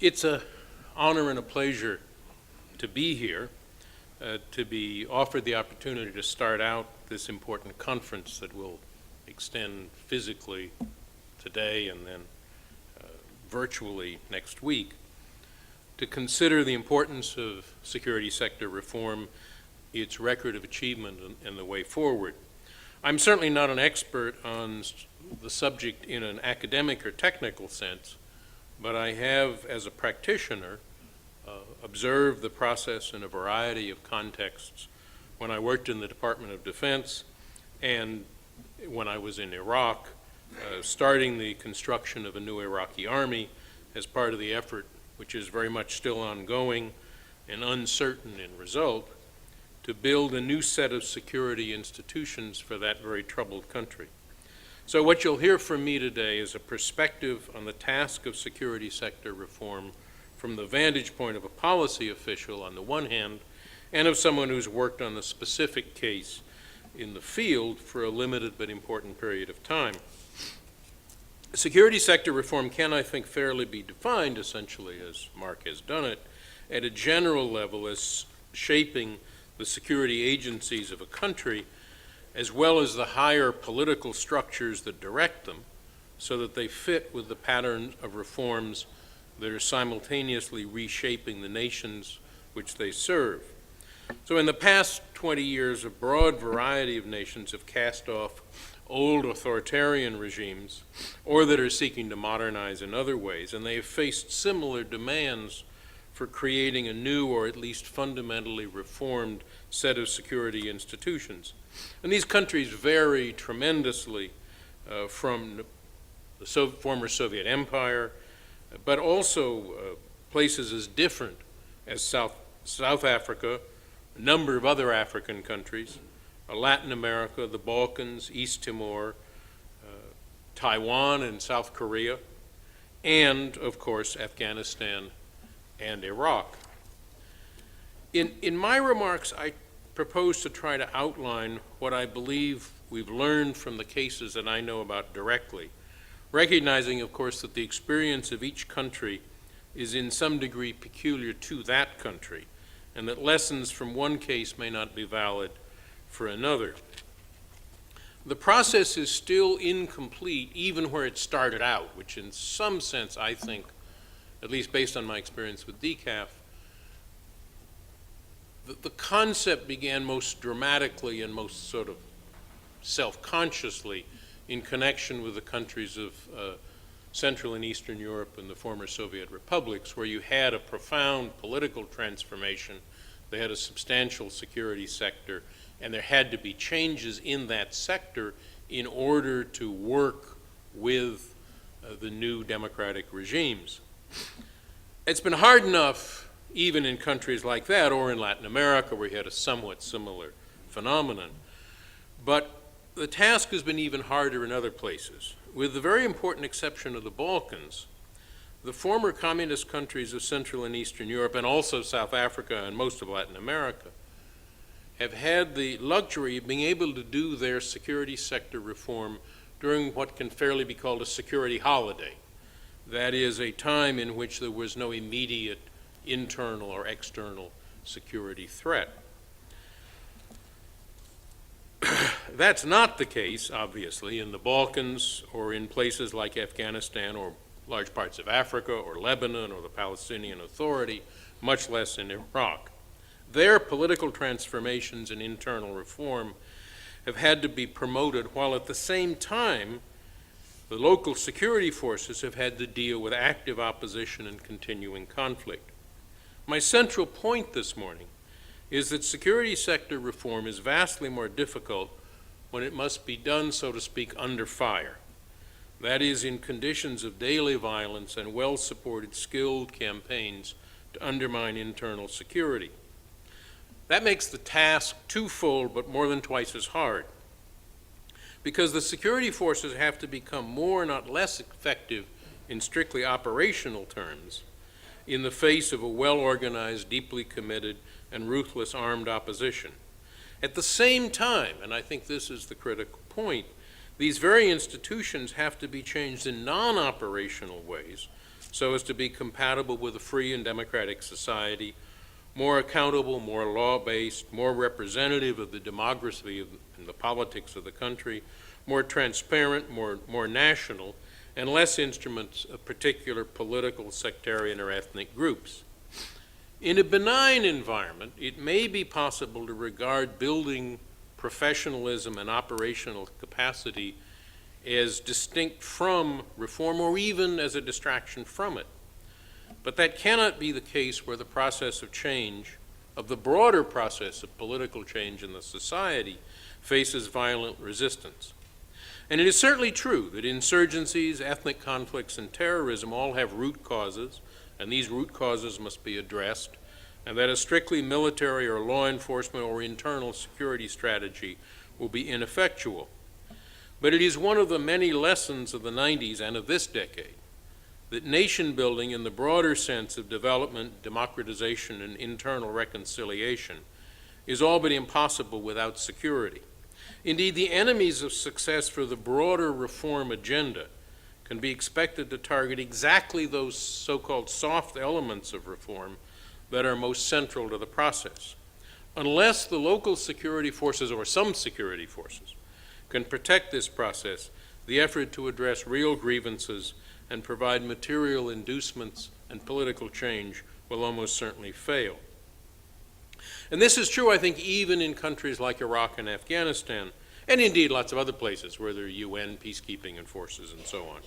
It's an honor and a pleasure to be here, to be offered the opportunity to start out this important conference that will extend physically today and then virtually next week, to consider the importance of security sector reform, its record of achievement, and the way forward. I'm certainly not an expert on the subject in an academic or technical sense, but I have, as a practitioner, observed the process in a variety of contexts when I worked in the Department of Defense and when I was in Iraq, starting the construction of a new Iraqi army as part of the effort, which is very much still ongoing and uncertain in result, to build a new set of security institutions for that very troubled country. So what you'll hear from me today is a perspective on the task of security sector reform from the vantage point of a policy official on the one hand, and of someone who's worked on the specific case in the field for a limited but important period of time. Security sector reform can, I think, fairly be defined, essentially, as Mark has done it, at a general level as shaping the security agencies of a country, as well as the higher political structures that direct them, so that they fit with the pattern of reforms that are simultaneously reshaping the nations which they serve. So in the past 20 years, a broad variety of nations have cast off old authoritarian regimes, or that are seeking to modernize in other ways, and they have faced similar demands for creating a new or at least fundamentally reformed set of security institutions. And these countries vary tremendously from the former Soviet Empire, but also places as different as South Africa, a number of other African countries, Latin America, the Balkans, East Timor, Taiwan and South Korea, and, of course, Afghanistan and Iraq. In my remarks, I propose to try to outline what I believe we've learned from the cases that I know about directly, recognizing, of course, that the experience of each country is in some degree peculiar to that country, and that lessons from one case may not be valid for another. The process is still incomplete even where it started out, which in some sense I think, at least based on my experience with DCAF, the concept began most dramatically and most sort of self-consciously in connection with the countries of Central and Eastern Europe and the former Soviet republics, where you had a profound political transformation, they had a substantial security sector, and there had to be changes in that sector in order to work with the new democratic regimes. It's been hard enough, even in countries like that, or in Latin America, where you had a somewhat similar phenomenon. But the task has been even harder in other places. With the very important exception of the Balkans, the former communist countries of Central and Eastern Europe, and also South Africa and most of Latin America, have had the luxury of being able to do their security sector reform during what can fairly be called a security holiday. That is, a time in which there was no immediate internal or external security threat. That's not the case, obviously, in the Balkans or in places like Afghanistan or large parts of Africa or Lebanon or the Palestinian Authority, much less in Iraq. Their political transformations and internal reform have had to be promoted, while at the same time the local security forces have had to deal with active opposition and continuing conflict. My central point this morning is that security sector reform is vastly more difficult when it must be done, so to speak, under fire. That is, in conditions of daily violence and well-supported, skilled campaigns to undermine internal security. That makes the task twofold, but more than twice as hard, because the security forces have to become more, not less, effective in strictly operational terms in the face of a well-organized, deeply committed, and ruthless armed opposition. At the same time, and I think this is the critical point, these very institutions have to be changed in non-operational ways so as to be compatible with a free and democratic society, more accountable, more law-based, more representative of the demography and the politics of the country, more transparent, more national, and less instruments of particular political, sectarian, or ethnic groups. In a benign environment, it may be possible to regard building professionalism and operational capacity as distinct from reform or even as a distraction from it. But that cannot be the case where the process of change, of the broader process of political change in the society, faces violent resistance. And it is certainly true that insurgencies, ethnic conflicts, and terrorism all have root causes, and these root causes must be addressed, and that a strictly military or law enforcement or internal security strategy will be ineffectual. But it is one of the many lessons of the 90s and of this decade that nation building in the broader sense of development, democratization, and internal reconciliation is all but impossible without security. Indeed, the enemies of success for the broader reform agenda can be expected to target exactly those so-called soft elements of reform that are most central to the process. Unless the local security forces, or some security forces, can protect this process, the effort to address real grievances and provide material inducements and political change will almost certainly fail. And this is true, I think, even in countries like Iraq and Afghanistan, and indeed lots of other places where there are UN peacekeeping and forces and so on,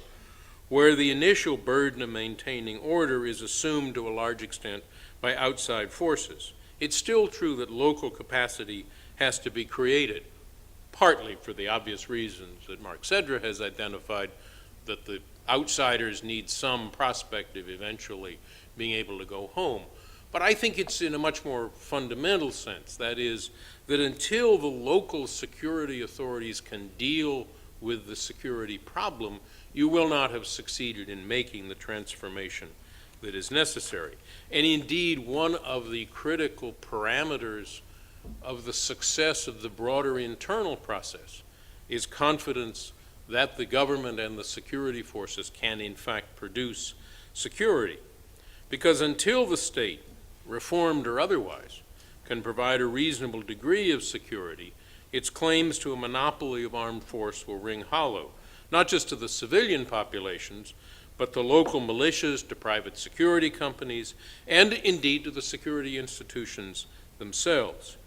where the initial burden of maintaining order is assumed to a large extent by outside forces. It's still true that local capacity has to be created, partly for the obvious reasons that Mark Sedra has identified, that the outsiders need some prospect of eventually being able to go home. But I think it's in a much more fundamental sense. That is, that until the local security authorities can deal with the security problem, you will not have succeeded in making the transformation that is necessary. And indeed, one of the critical parameters of the success of the broader internal process is confidence that the government and the security forces can in fact produce security. Because until the state, reformed or otherwise, can provide a reasonable degree of security, its claims to a monopoly of armed force will ring hollow, not just to the civilian populations, but to local militias, to private security companies, and indeed to the security institutions themselves.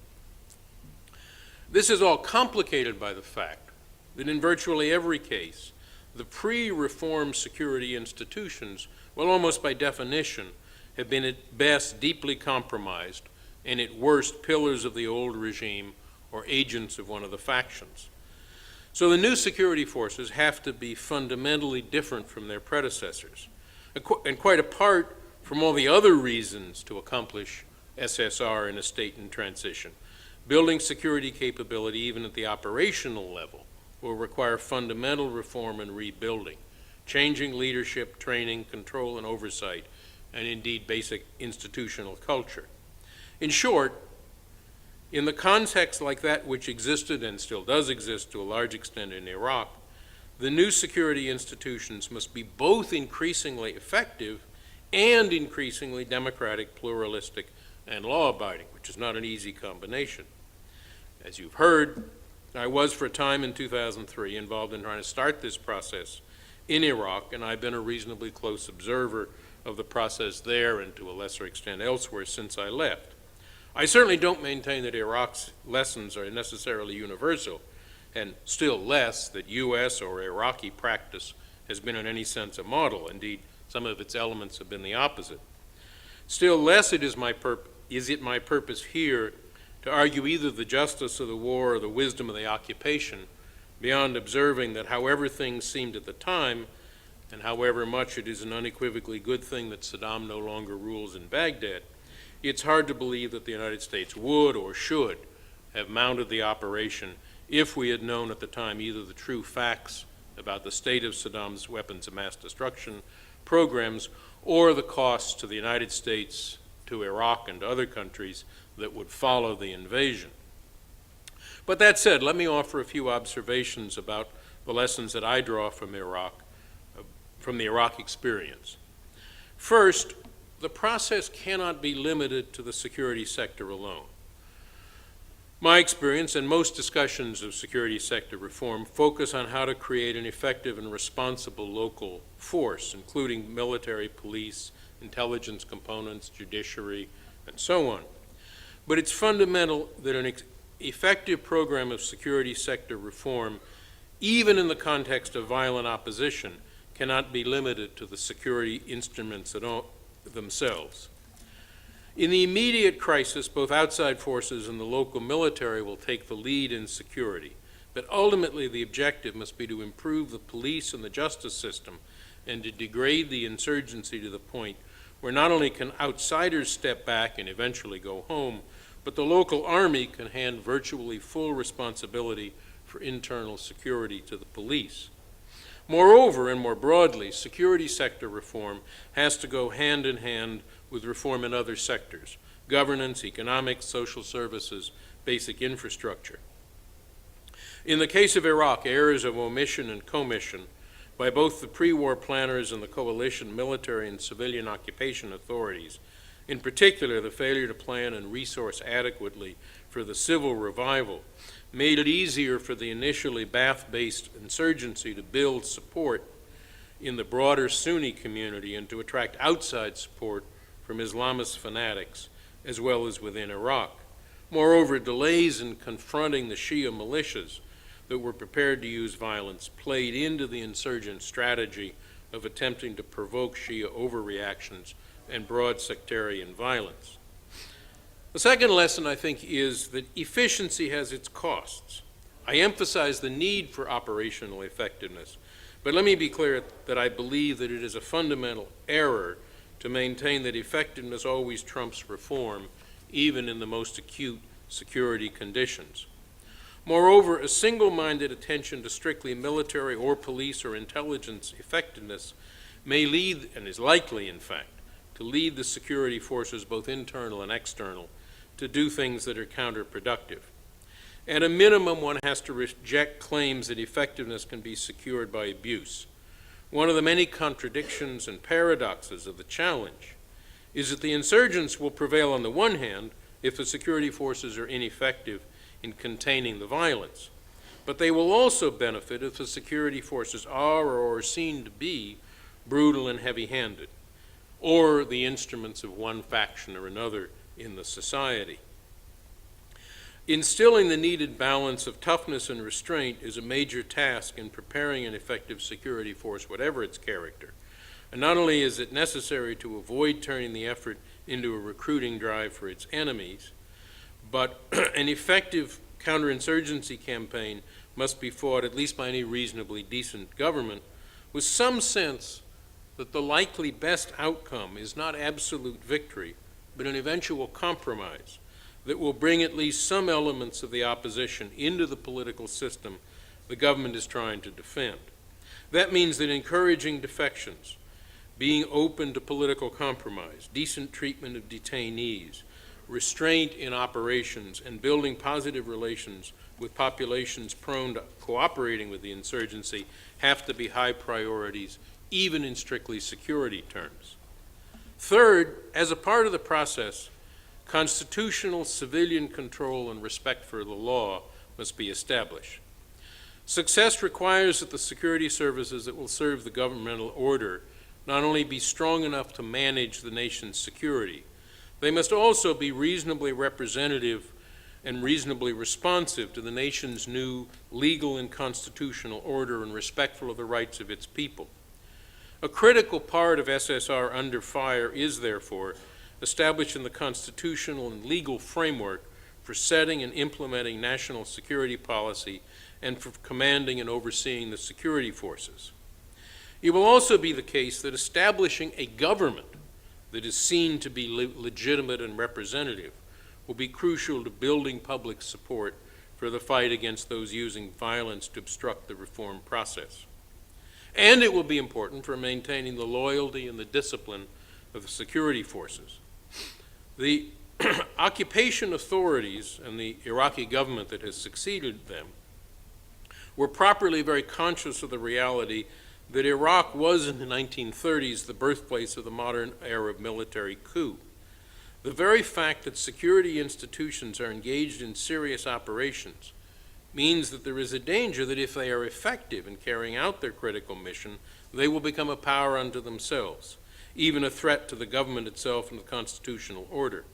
This is all complicated by the fact that in virtually every case, the pre-reform security institutions will almost by definition have been at best deeply compromised and at worst pillars of the old regime or agents of one of the factions. So the new security forces have to be fundamentally different from their predecessors. And quite apart from all the other reasons to accomplish SSR in a state in transition, building security capability even at the operational level will require fundamental reform and rebuilding, changing leadership, training, control, and oversight, and indeed basic institutional culture. In short, in the context like that which existed and still does exist to a large extent in Iraq, the new security institutions must be both increasingly effective and increasingly democratic, pluralistic, and law-abiding, which is not an easy combination. As you've heard, I was for a time in 2003 involved in trying to start this process in Iraq, and I've been a reasonably close observer of the process there and to a lesser extent elsewhere since I left. I certainly don't maintain that Iraq's lessons are necessarily universal, and still less that U.S. or Iraqi practice has been in any sense a model. Indeed, some of its elements have been the opposite. Still less is it my purpose here to argue either the justice of the war or the wisdom of the occupation, beyond observing that however things seemed at the time, and however much it is an unequivocally good thing that Saddam no longer rules in Baghdad, it's hard to believe that the United States would or should have mounted the operation if we had known at the time either the true facts about the state of Saddam's weapons of mass destruction programs or the costs to the United States, to Iraq, and to other countries that would follow the invasion. But that said, let me offer a few observations about the lessons that I draw from Iraq, from the Iraq experience. First, the process cannot be limited to the security sector alone. My experience and most discussions of security sector reform focus on how to create an effective and responsible local force, including military, police, intelligence components, judiciary, and so on. But it's fundamental that an effective program of security sector reform, even in the context of violent opposition, cannot be limited to the security instruments themselves. In the immediate crisis, both outside forces and the local military will take the lead in security, but ultimately the objective must be to improve the police and the justice system and to degrade the insurgency to the point where not only can outsiders step back and eventually go home, but the local army can hand virtually full responsibility for internal security to the police. Moreover, and more broadly, security sector reform has to go hand in hand with reform in other sectors: governance, economics, social services, basic infrastructure. In the case of Iraq, errors of omission and commission by both the pre-war planners and the coalition military and civilian occupation authorities, in particular the failure to plan and resource adequately for the civil revival, made it easier for the initially Ba'ath-based insurgency to build support in the broader Sunni community and to attract outside support from Islamist fanatics, as well as within Iraq. Moreover, delays in confronting the Shia militias that were prepared to use violence played into the insurgent strategy of attempting to provoke Shia overreactions and broad sectarian violence. The second lesson, I think, is that efficiency has its costs. I emphasize the need for operational effectiveness, but let me be clear that I believe that it is a fundamental error to maintain that effectiveness always trumps reform, even in the most acute security conditions. Moreover, a single-minded attention to strictly military or police or intelligence effectiveness may lead, and is likely, in fact, to lead the security forces, both internal and external, to do things that are counterproductive. At a minimum, one has to reject claims that effectiveness can be secured by abuse. One of the many contradictions and paradoxes of the challenge is that the insurgents will prevail on the one hand if the security forces are ineffective in containing the violence, but they will also benefit if the security forces are or are seen to be brutal and heavy-handed, or the instruments of one faction or another in the society. Instilling the needed balance of toughness and restraint is a major task in preparing an effective security force, whatever its character. And not only is it necessary to avoid turning the effort into a recruiting drive for its enemies, but an effective counterinsurgency campaign must be fought, at least by any reasonably decent government, with some sense that the likely best outcome is not absolute victory, but an eventual compromise that will bring at least some elements of the opposition into the political system the government is trying to defend. That means that encouraging defections, being open to political compromise, decent treatment of detainees, restraint in operations, and building positive relations with populations prone to cooperating with the insurgency have to be high priorities, even in strictly security terms. Third, as a part of the process, constitutional civilian control and respect for the law must be established. Success requires that the security services that will serve the governmental order not only be strong enough to manage the nation's security, they must also be reasonably representative and reasonably responsive to the nation's new legal and constitutional order and respectful of the rights of its people. A critical part of SSR under fire is, therefore, establishing the constitutional and legal framework for setting and implementing national security policy and for commanding and overseeing the security forces. It will also be the case that establishing a government that is seen to be legitimate and representative will be crucial to building public support for the fight against those using violence to obstruct the reform process. And it will be important for maintaining the loyalty and the discipline of the security forces. The occupation authorities and the Iraqi government that has succeeded them were properly very conscious of the reality that Iraq was in the 1930s the birthplace of the modern Arab military coup. The very fact that security institutions are engaged in serious operations means that there is a danger that if they are effective in carrying out their critical mission, they will become a power unto themselves, even a threat to the government itself and the constitutional order.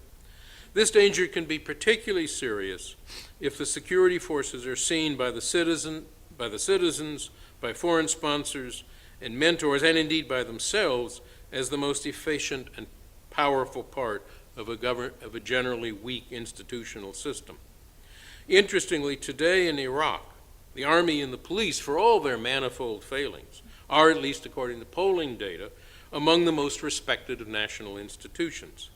This danger can be particularly serious if the security forces are seen by the citizens, by foreign sponsors and mentors, and indeed by themselves, as the most efficient and powerful part of a generally weak institutional system. Interestingly, today in Iraq, the army and the police, for all their manifold failings, are, at least according to polling data, among the most respected of national institutions.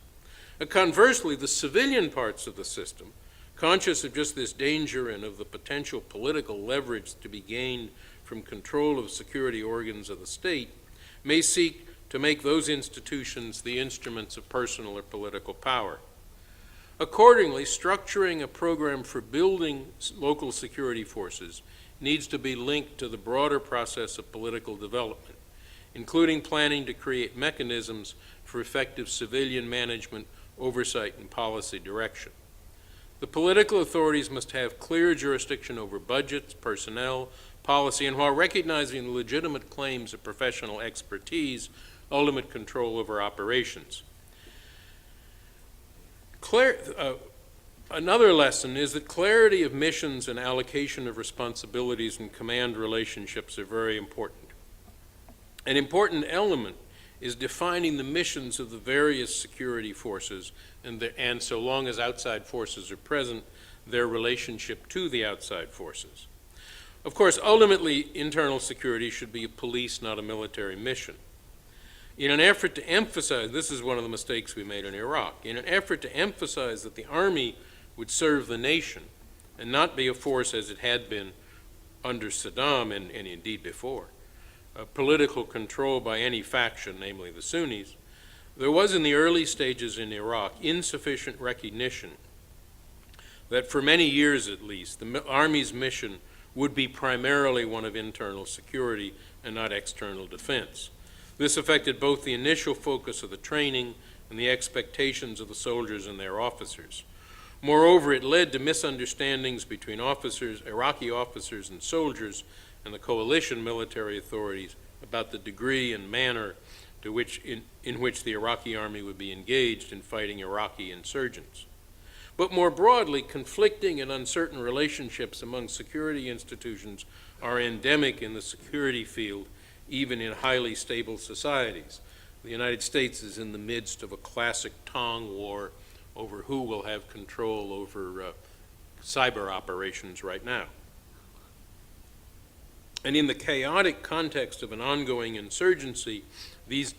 Conversely, the civilian parts of the system, conscious of just this danger and of the potential political leverage to be gained from control of security organs of the state, may seek to make those institutions the instruments of personal or political power. Accordingly, structuring a program for building local security forces needs to be linked to the broader process of political development, including planning to create mechanisms for effective civilian management, oversight, and policy direction. The political authorities must have clear jurisdiction over budgets, personnel, policy, and while recognizing the legitimate claims of professional expertise, ultimate control over operations. Another lesson is that clarity of missions and allocation of responsibilities and command relationships are very important. An important element is defining the missions of the various security forces and so long as outside forces are present, their relationship to the outside forces. Of course, ultimately, internal security should be a police, not a military mission. In an effort to emphasize, this is one of the mistakes we made in Iraq, in an effort to emphasize that the army would serve the nation and not be a force as it had been under Saddam and indeed before, political control by any faction, namely the Sunnis, there was in the early stages in Iraq insufficient recognition that for many years at least, the Army's mission would be primarily one of internal security and not external defense. This affected both the initial focus of the training and the expectations of the soldiers and their officers. Moreover, it led to misunderstandings between Iraqi officers and soldiers and the coalition military authorities about the degree and manner in which the Iraqi army would be engaged in fighting Iraqi insurgents. But more broadly, conflicting and uncertain relationships among security institutions are endemic in the security field, even in highly stable societies. The United States is in the midst of a classic Tong war over who will have control over cyber operations right now. And in the chaotic context of an ongoing insurgency, these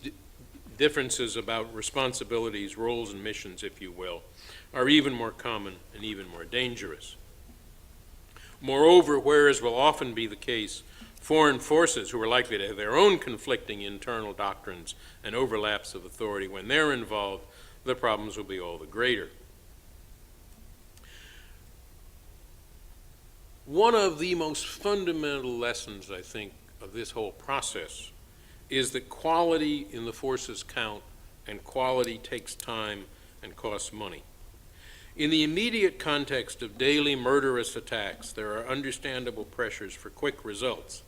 differences about responsibilities, roles, and missions, if you will, are even more common and even more dangerous. Moreover, whereas will often be the case, foreign forces who are likely to have their own conflicting internal doctrines and overlaps of authority, when they're involved, the problems will be all the greater. One of the most fundamental lessons, I think, of this whole process is that quality in the forces count, and quality takes time and costs money. In the immediate context of daily murderous attacks, there are understandable pressures for quick results,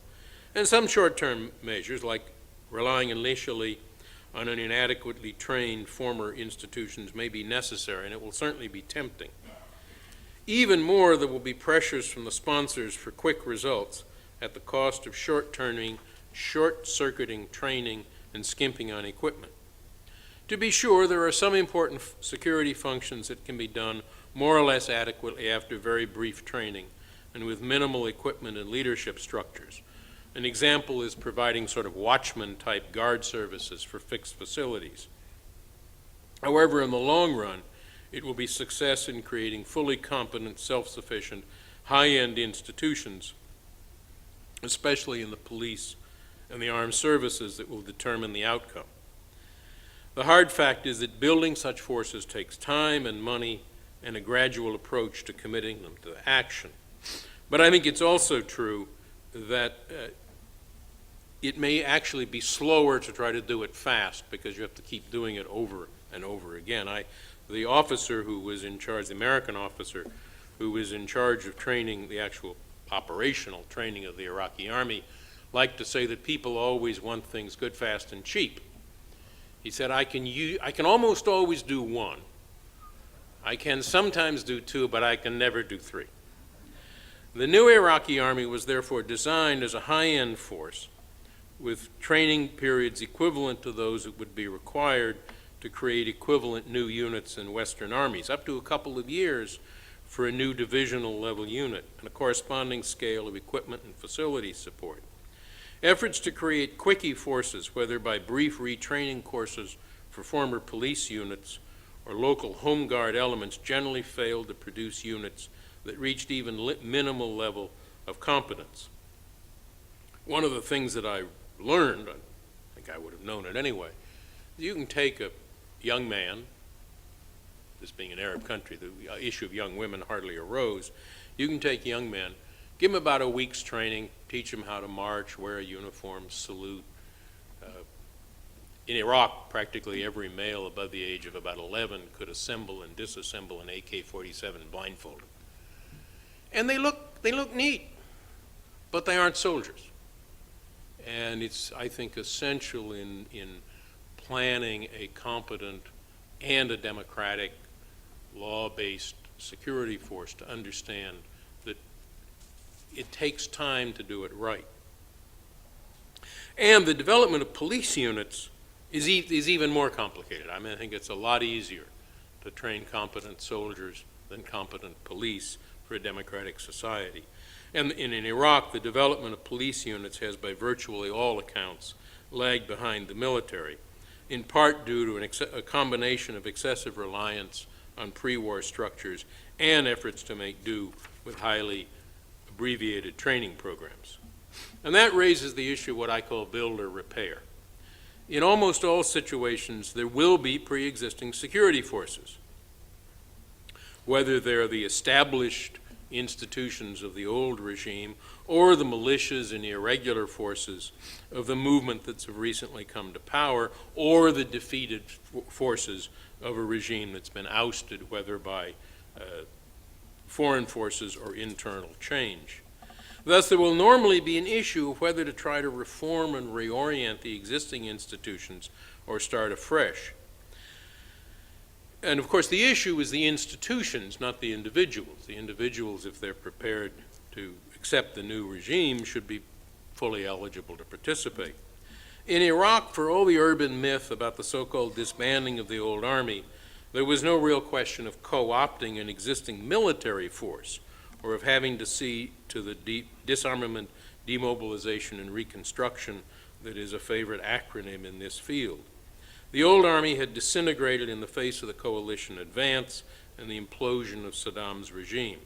and some short-term measures, like relying initially on an inadequately trained former institutions, may be necessary, and it will certainly be tempting. Even more, there will be pressures from the sponsors for quick results at the cost of short-circuiting training and skimping on equipment. To be sure, there are some important security functions that can be done more or less adequately after very brief training and with minimal equipment and leadership structures. An example is providing sort of watchman-type guard services for fixed facilities. However, in the long run, it will be success in creating fully competent, self-sufficient, high-end institutions, especially in the police and the armed services, that will determine the outcome. The hard fact is that building such forces takes time and money and a gradual approach to committing them to action. But I think it's also true that it may actually be slower to try to do it fast because you have to keep doing it over and over again. The officer who was in charge, the American officer who was in charge of training, the actual operational training of the Iraqi army, liked to say that people always want things good, fast, and cheap. He said, I can almost always do one. I can sometimes do two, but I can never do three. The new Iraqi army was therefore designed as a high-end force with training periods equivalent to those that would be required to create equivalent new units in Western armies, up to a couple of years for a new divisional level unit and a corresponding scale of equipment and facility support. Efforts to create quickie forces, whether by brief retraining courses for former police units or local home guard elements, generally failed to produce units that reached even minimal level of competence. One of the things that I learned, I think I would have known it anyway, you can take a young man, this being an Arab country, the issue of young women hardly arose. You can take young men, give them about a week's training, teach them how to march, wear a uniform, salute. In Iraq, practically every male above the age of about 11 could assemble and disassemble an AK-47 blindfolded. And they look neat, but they aren't soldiers. And it's, I think, essential in planning a competent and a democratic, law-based security force to understand that it takes time to do it right. And the development of police units is even more complicated. I mean, I think it's a lot easier to train competent soldiers than competent police for a democratic society. And in Iraq, the development of police units has, by virtually all accounts, lagged behind the military, in part due to a combination of excessive reliance on pre-war structures and efforts to make do with highly abbreviated training programs. And that raises the issue of what I call build or repair. In almost all situations, there will be pre-existing security forces, whether they're the established institutions of the old regime or the militias and irregular forces of the movement that's recently come to power, or the defeated forces of a regime that's been ousted, whether by foreign forces or internal change. Thus, there will normally be an issue of whether to try to reform and reorient the existing institutions or start afresh. And of course, the issue is the institutions, not the individuals. The individuals, if they're prepared to accept the new regime, should be fully eligible to participate. In Iraq, for all the urban myth about the so-called disbanding of the old army, there was no real question of co-opting an existing military force or of having to see to the disarmament, demobilization, and reconstruction that is a favorite acronym in this field. The old army had disintegrated in the face of the coalition advance and the implosion of Saddam's regime.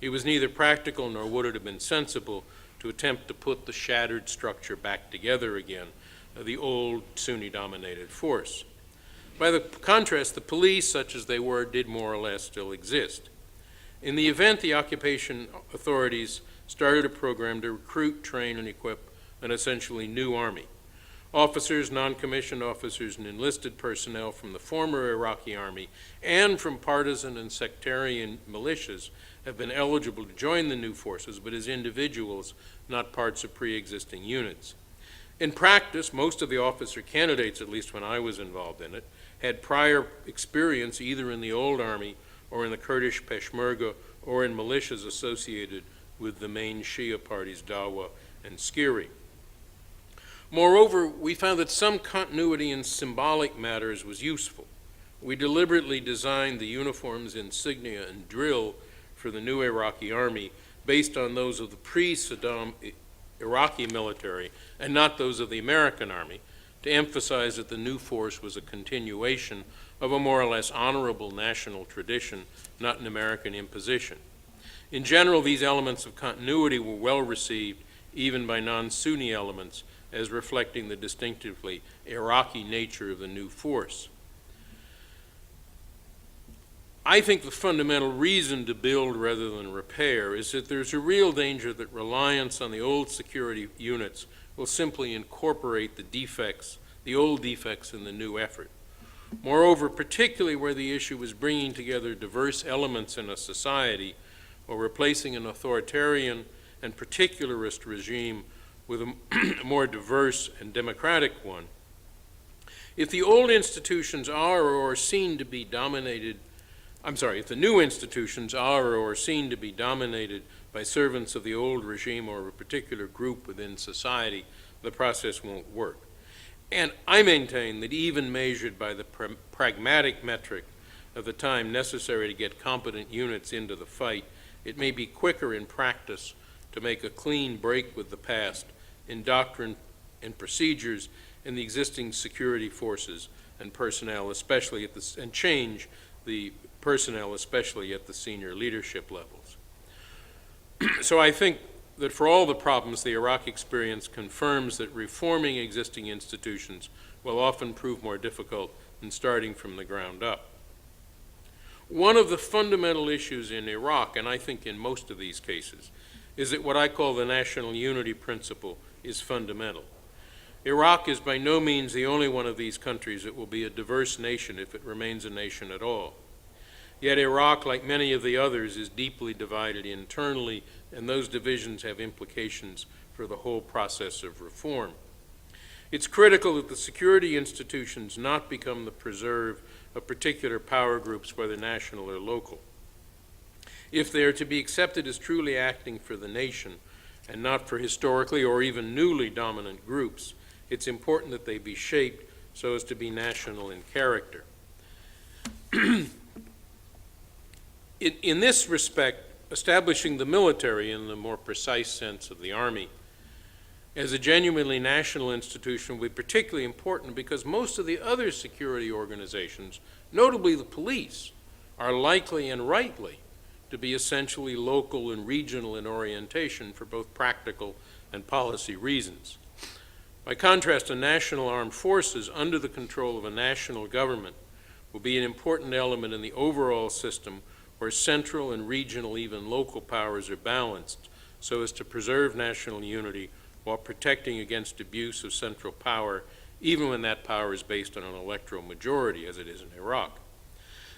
It was neither practical nor would it have been sensible to attempt to put the shattered structure back together again, the old Sunni-dominated force. By the contrast, the police, such as they were, did more or less still exist. In the event, the occupation authorities started a program to recruit, train, and equip an essentially new army. Officers, non-commissioned officers, and enlisted personnel from the former Iraqi army and from partisan and sectarian militias have been eligible to join the new forces, but as individuals, not parts of pre-existing units. In practice, most of the officer candidates, at least when I was involved in it, had prior experience either in the old army or in the Kurdish Peshmerga or in militias associated with the main Shia parties, Dawa and Skiri. Moreover, we found that some continuity in symbolic matters was useful. We deliberately designed the uniforms, insignia, and drill for the new Iraqi army based on those of the pre-Saddam Iraqi military and not those of the American army, to emphasize that the new force was a continuation of a more or less honorable national tradition, not an American imposition. In general, these elements of continuity were well received, even by non-Sunni elements, as reflecting the distinctively Iraqi nature of the new force. I think the fundamental reason to build rather than repair is that there's a real danger that reliance on the old security units will simply incorporate the old defects in the new effort. Moreover, particularly where the issue is bringing together diverse elements in a society or replacing an authoritarian and particularist regime with a more diverse and democratic one, if the old institutions are or are seen to be dominated if the new institutions are or are seen to be dominated by servants of the old regime or a particular group within society, the process won't work. And I maintain that even measured by the pragmatic metric of the time necessary to get competent units into the fight, it may be quicker in practice to make a clean break with the past in doctrine and procedures in the existing security forces and personnel, and change the personnel, especially at the senior leadership levels. So I think that for all the problems, the Iraq experience confirms that reforming existing institutions will often prove more difficult than starting from the ground up. One of the fundamental issues in Iraq, and I think in most of these cases, is that what I call the national unity principle is fundamental. Iraq is by no means the only one of these countries that will be a diverse nation if it remains a nation at all. Yet Iraq, like many of the others, is deeply divided internally, and those divisions have implications for the whole process of reform. It's critical that the security institutions not become the preserve of particular power groups, whether national or local. If they are to be accepted as truly acting for the nation and not for historically or even newly dominant groups, it's important that they be shaped so as to be national in character. In this respect, establishing the military in the more precise sense of the Army as a genuinely national institution will be particularly important because most of the other security organizations, notably the police, are likely and rightly to be essentially local and regional in orientation for both practical and policy reasons. By contrast, a national armed forces under the control of a national government will be an important element in the overall system where central and regional, even local powers are balanced so as to preserve national unity while protecting against abuse of central power, even when that power is based on an electoral majority, as it is in Iraq.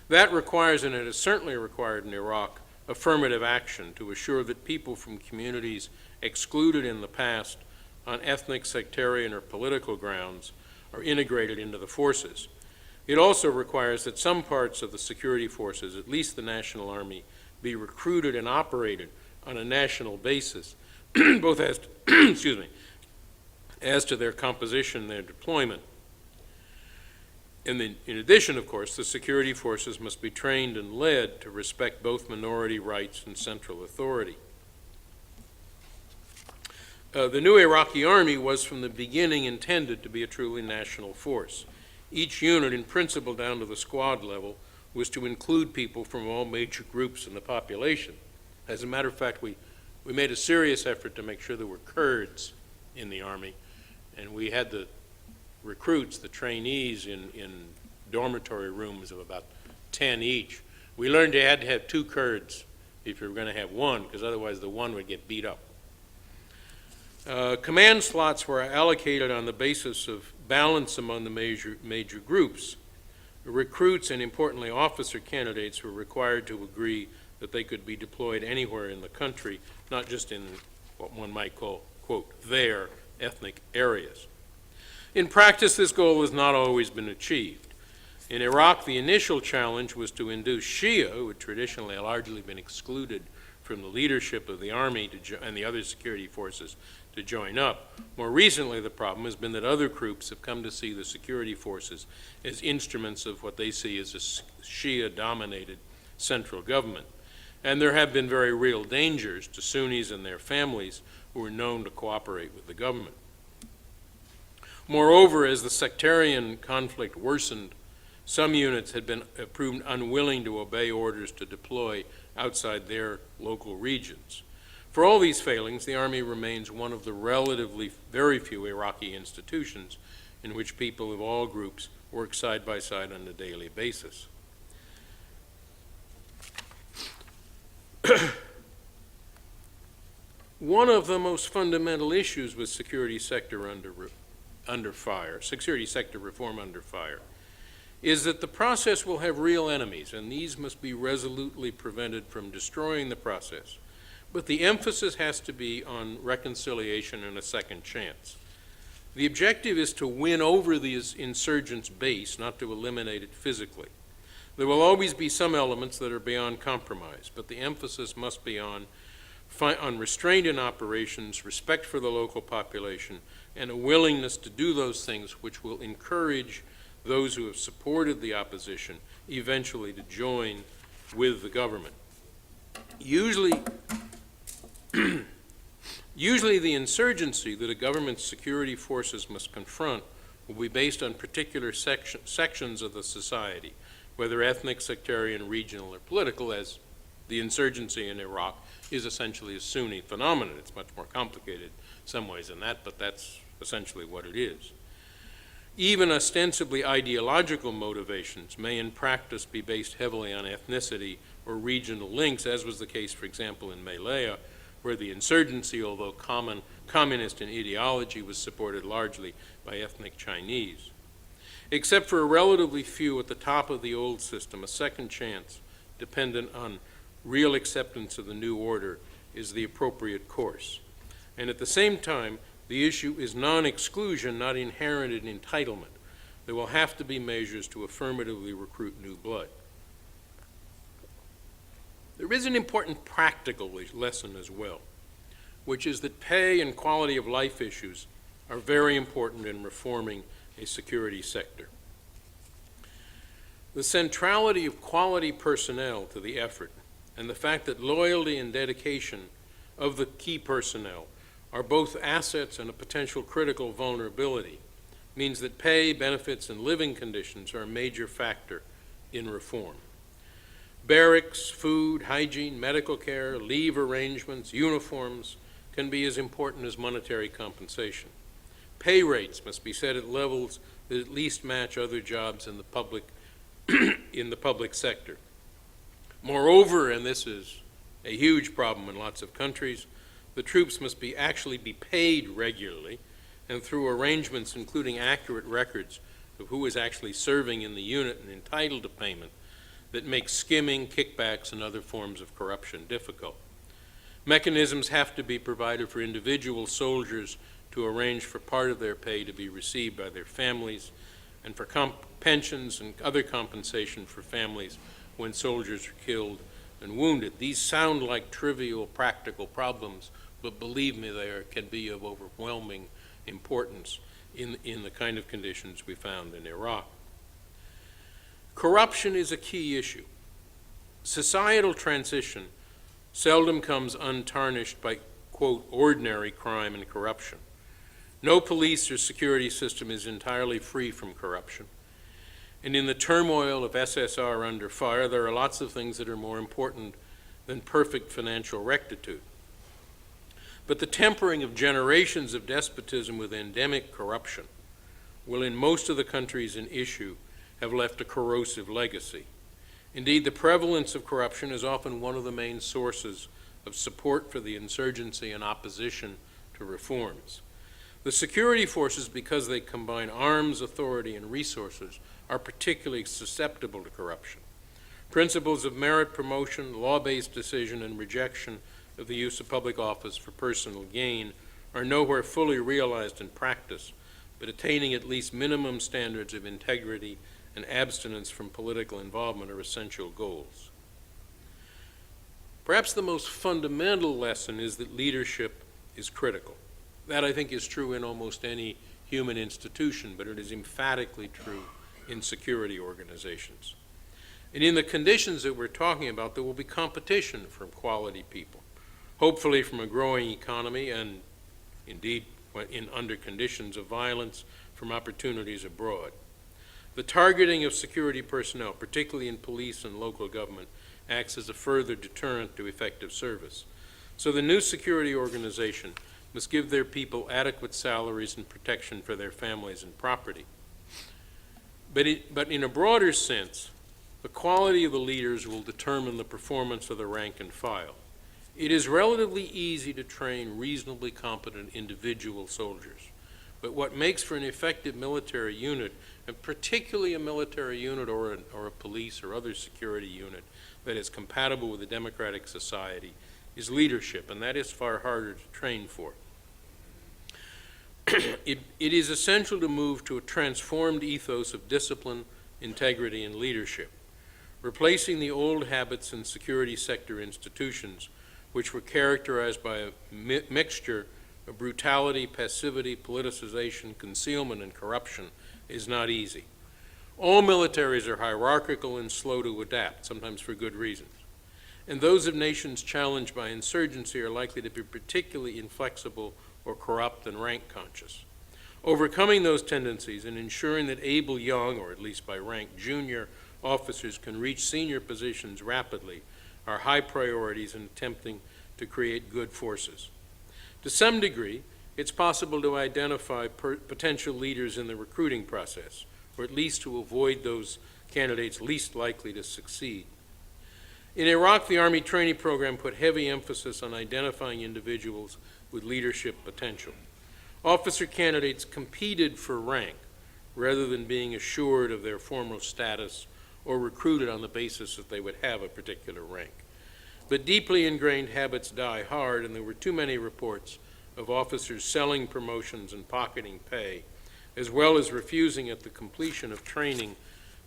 That requires, and it is certainly required in Iraq, affirmative action to assure that people from communities excluded in the past on ethnic, sectarian, or political grounds are integrated into the forces. It also requires that some parts of the security forces, at least the National Army, be recruited and operated on a national basis, both as to, as to their composition and their deployment. In addition, of course, the security forces must be trained and led to respect both minority rights and central authority. The new Iraqi army was from the beginning intended to be a truly national force. Each unit, in principle down to the squad level, was to include people from all major groups in the population. As a matter of fact, we made a serious effort to make sure there were Kurds in the Army, and we had the recruits, the trainees, in dormitory rooms of about 10 each. We learned you had to have 2 Kurds if you were going to have one, because otherwise the one would get beat up. Command slots were allocated on the basis of balance among the major groups. The recruits and, importantly, officer candidates were required to agree that they could be deployed anywhere in the country, not just in what one might call, quote, their ethnic areas. In practice, this goal has not always been achieved. In Iraq, the initial challenge was to induce Shia, who had traditionally largely been excluded from the leadership of the Army and the other security forces, to join up. More recently, the problem has been that other groups have come to see the security forces as instruments of what they see as a Shia-dominated central government. And there have been very real dangers to Sunnis and their families who are known to cooperate with the government. Moreover, as the sectarian conflict worsened, some units had been proved unwilling to obey orders to deploy outside their local regions. For all these failings, the Army remains one of the relatively very few Iraqi institutions in which people of all groups work side by side on a daily basis. One of the most fundamental issues with security sector security sector reform under fire, is that the process will have real enemies, and these must be resolutely prevented from destroying the process. But the emphasis has to be on reconciliation and a second chance. The objective is to win over the insurgents' base, not to eliminate it physically. There will always be some elements that are beyond compromise, but the emphasis must be on restraint in operations, respect for the local population, and a willingness to do those things which will encourage those who have supported the opposition eventually to join with the government. Usually the insurgency that a government's security forces must confront will be based on particular sections of the society, whether ethnic, sectarian, regional, or political, as the insurgency in Iraq is essentially a Sunni phenomenon. It's much more complicated in some ways than that, but that's essentially what it is. Even ostensibly ideological motivations may in practice be based heavily on ethnicity or regional links, as was the case, for example, in Malaya, where the insurgency, although communist in ideology, was supported largely by ethnic Chinese. Except for a relatively few at the top of the old system, a second chance, dependent on real acceptance of the new order, is the appropriate course. And at the same time, the issue is non-exclusion, not inherent in entitlement. There will have to be measures to affirmatively recruit new blood. There is an important practical lesson as well, which is that pay and quality of life issues are very important in reforming a security sector. The centrality of quality personnel to the effort and the fact that loyalty and dedication of the key personnel are both assets and a potential critical vulnerability means that pay, benefits, and living conditions are a major factor in reform. Barracks, food, hygiene, medical care, leave arrangements, uniforms can be as important as monetary compensation. Pay rates must be set at levels that at least match other jobs in the public sector. Moreover, and this is a huge problem in lots of countries, the troops must actually be paid regularly and through arrangements including accurate records of who is actually serving in the unit and entitled to payment that make skimming, kickbacks, and other forms of corruption difficult. Mechanisms have to be provided for individual soldiers to arrange for part of their pay to be received by their families, and for pensions and other compensation for families when soldiers are killed and wounded. These sound like trivial practical problems, but believe me, they can be of overwhelming importance in the kind of conditions we found in Iraq. Corruption is a key issue. Societal transition seldom comes untarnished by, quote, ordinary crime and corruption. No police or security system is entirely free from corruption. And in the turmoil of SSR under fire, there are lots of things that are more important than perfect financial rectitude. But the tempering of generations of despotism with endemic corruption will, in most of the countries in issue, have left a corrosive legacy. Indeed, the prevalence of corruption is often one of the main sources of support for the insurgency and opposition to reforms. The security forces, because they combine arms, authority, and resources, are particularly susceptible to corruption. Principles of merit promotion, law-based decision, and rejection of the use of public office for personal gain are nowhere fully realized in practice, but attaining at least minimum standards of integrity and abstinence from political involvement are essential goals. Perhaps the most fundamental lesson is that leadership is critical. That, I think, is true in almost any human institution, but it is emphatically true in security organizations. And in the conditions that we're talking about, there will be competition from quality people, hopefully from a growing economy and, indeed, under conditions of violence, from opportunities abroad. The targeting of security personnel, particularly in police and local government, acts as a further deterrent to effective service. So the new security organization must give their people adequate salaries and protection for their families and property. But in a broader sense, The quality of the leaders will determine the performance of the rank and file. It is relatively easy to train reasonably competent individual soldiers, but what makes for an effective military unit, and particularly a military unit or a police or other security unit that is compatible with a democratic society, is leadership, and that is far harder to train for. It is essential to move to a transformed ethos of discipline, integrity, and leadership, replacing the old habits in security sector institutions, which were characterized by a mixture of brutality, passivity, politicization, concealment, and corruption, is not easy. All militaries are hierarchical and slow to adapt, sometimes for good reasons. And those of nations challenged by insurgency are likely to be particularly inflexible or corrupt and rank conscious. Overcoming those tendencies and ensuring that able young, or at least by rank junior, officers can reach senior positions rapidly are high priorities in attempting to create good forces. To some degree, it's possible to identify potential leaders in the recruiting process, or at least to avoid those candidates least likely to succeed. In Iraq, the Army training program put heavy emphasis on identifying individuals with leadership potential. Officer candidates competed for rank rather than being assured of their formal status or recruited on the basis that they would have a particular rank. But deeply ingrained habits die hard, and there were too many reports of officers selling promotions and pocketing pay, as well as refusing at the completion of training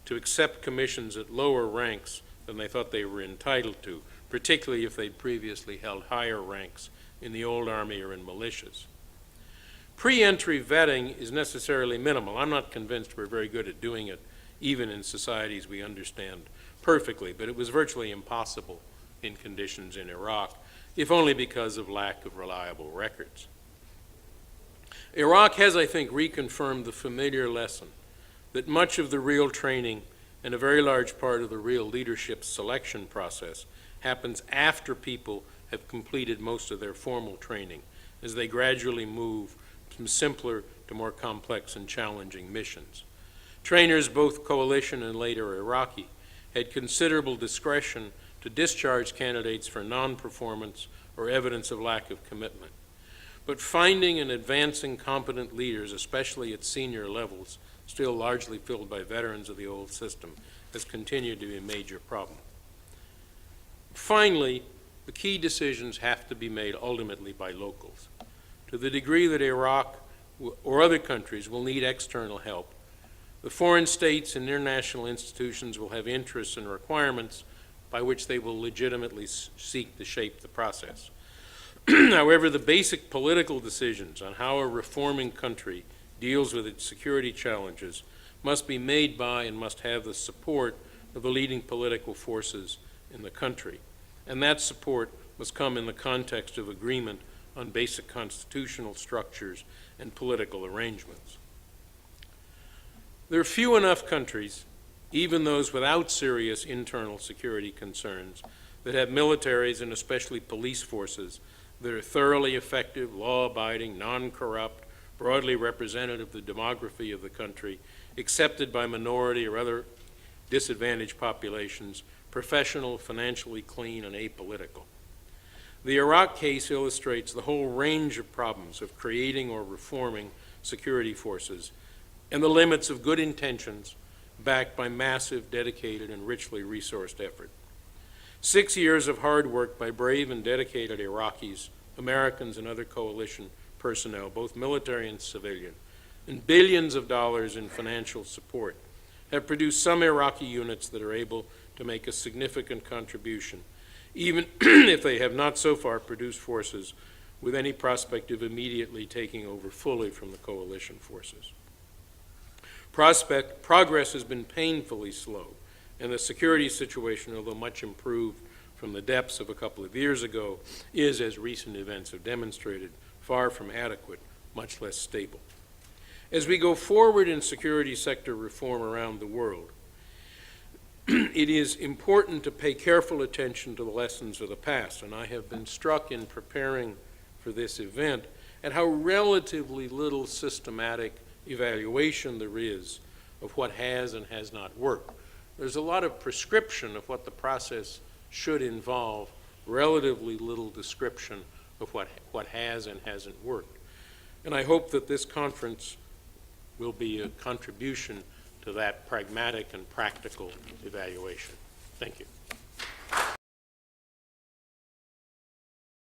to accept commissions at lower ranks than they thought they were entitled to, particularly if they'd previously held higher ranks in the old Army or in militias. Pre-entry vetting is necessarily minimal. I'm not convinced we're very good at doing it, even in societies we understand perfectly, but it was virtually impossible in conditions in Iraq, if only because of lack of reliable records. Iraq has, I think, reconfirmed the familiar lesson that much of the real training and a very large part of the real leadership selection process happens after people have completed most of their formal training, as they gradually move from simpler to more complex and challenging missions. Trainers, both coalition and later Iraqi, had considerable discretion to discharge candidates for non-performance or evidence of lack of commitment. But finding and advancing competent leaders, especially at senior levels, still largely filled by veterans of the old system, has continued to be a major problem. Finally, the key decisions have to be made ultimately by locals. To the degree that Iraq or other countries will need external help, the foreign states and international institutions will have interests and requirements by which they will legitimately seek to shape the process. However, the basic political decisions on how a reforming country deals with its security challenges must be made by and must have the support of the leading political forces in the country. And that support must come in the context of agreement on basic constitutional structures and political arrangements. There are few enough countries, even those without serious internal security concerns, that have militaries and especially police forces that are thoroughly effective, law-abiding, non-corrupt, broadly representative of the demography of the country, accepted by minority or other disadvantaged populations, professional, financially clean, and apolitical. The Iraq case illustrates the whole range of problems of creating or reforming security forces and the limits of good intentions backed by massive, dedicated, and richly resourced effort. 6 years of hard work by brave and dedicated Iraqis, Americans, and other coalition personnel, both military and civilian, and billions of dollars in financial support have produced some Iraqi units that are able to make a significant contribution, even if they have not so far produced forces with any prospect of immediately taking over fully from the coalition forces. Progress has been painfully slow, and the security situation, although much improved from the depths of a couple of years ago, is, as recent events have demonstrated, far from adequate, much less stable. As we go forward in security sector reform around the world, it is important to pay careful attention to the lessons of the past, and I have been struck in preparing for this event at how relatively little systematic evaluation there is of what has and has not worked. There's a lot of prescription of what the process should involve, relatively little description of what has and hasn't worked. And I hope that this conference will be a contribution to that pragmatic and practical evaluation. Thank you.